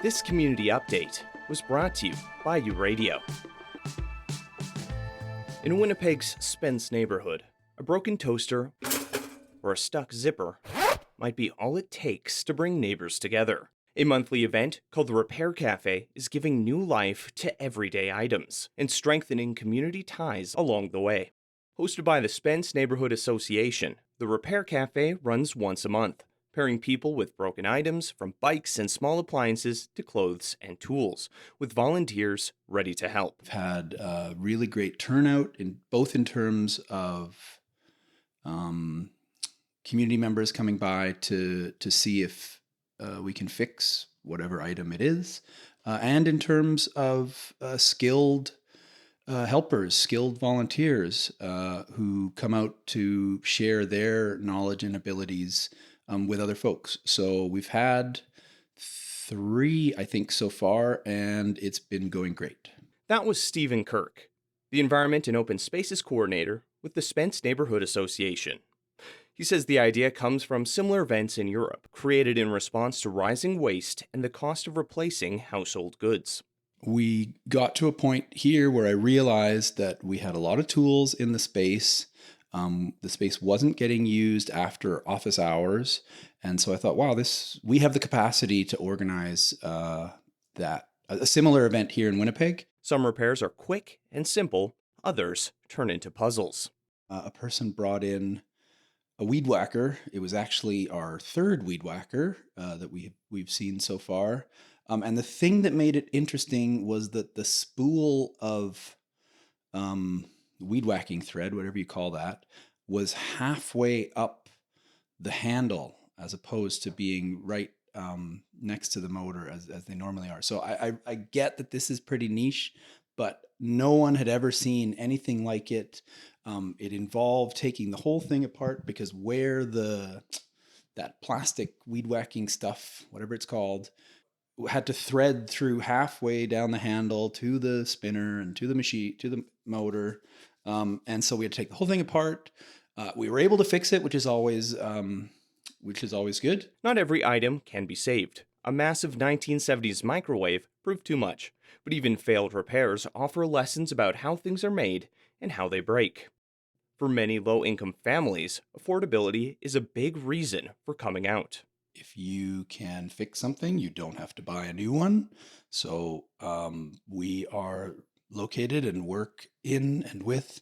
This community update was brought to you by U Radio. In Winnipeg's Spence neighborhood, a broken toaster or a stuck zipper might be all it takes to bring neighbors together. A monthly event called the Repair Café is giving new life to everyday items and strengthening community ties along the way. Hosted by the Spence Neighbourhood Association, the Repair Café runs once a month, pairing people with broken items from bikes and small appliances to clothes and tools, with volunteers ready to help. We've had a really great turnout in terms of community members coming by to see if we can fix whatever item it is, and in terms of skilled helpers, skilled volunteers who come out to share their knowledge and abilities with other folks. So we've had 3, I think, so far, and it's been going great. That was Stephen Kirk, the Environment and Open Spaces Coordinator with the Spence Neighbourhood Association. He says the idea comes from similar events in Europe, created in response to rising waste and the cost of replacing household goods. We got to a point here where I realized that we had a lot of tools in the space. The space wasn't getting used after office hours. And so I thought, wow, we have the capacity to organize a similar event here in Winnipeg. Some repairs are quick and simple, others turn into puzzles. A person brought in a weed whacker. It was actually our 3rd weed whacker that we've seen so far. And the thing that made it interesting was that the spool of weed whacking thread, whatever you call that, was halfway up the handle as opposed to being right next to the motor as they normally are. So I get that this is pretty niche, but no one had ever seen anything like it. It involved taking the whole thing apart because where that plastic weed whacking stuff, whatever it's called, had to thread through halfway down the handle to the spinner and to the machine, to the motor. And so we had to take the whole thing apart. We were able to fix it, which is always good. Not every item can be saved. A massive 1970s microwave proved too much, but even failed repairs offer lessons about how things are made and how they break. For many low-income families, affordability is a big reason for coming out. If you can fix something, you don't have to buy a new one. So we are located and work in and with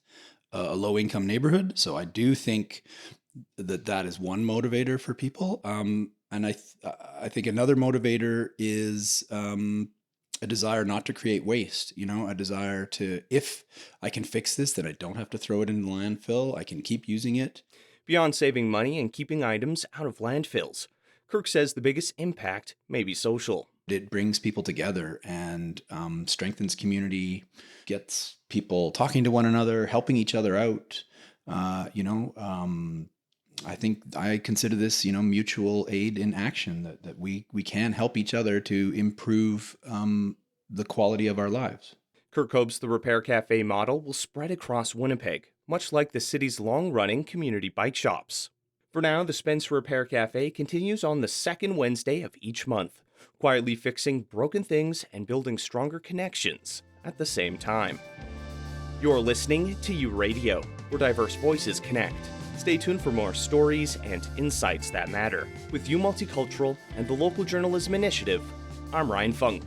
a low-income neighborhood. So I do think that is one motivator for people. And I think another motivator is a desire not to create waste, a desire to, if I can fix this, then I don't have to throw it in the landfill. I can keep using it. Beyond saving money and keeping items out of landfills, Kirk says the biggest impact may be social. It brings people together and strengthens community, gets people talking to one another, helping each other out. I consider this, mutual aid in action, that we can help each other to improve the quality of our lives. Kirk hopes the Repair Café model will spread across Winnipeg, much like the city's long-running community bike shops. For now, the Spence Repair Café continues on the 2nd Wednesday of each month, quietly fixing broken things and building stronger connections at the same time. You're listening to U Radio, where diverse voices connect. Stay tuned for more stories and insights that matter. With U Multicultural and the Local Journalism Initiative, I'm Ryan Funk.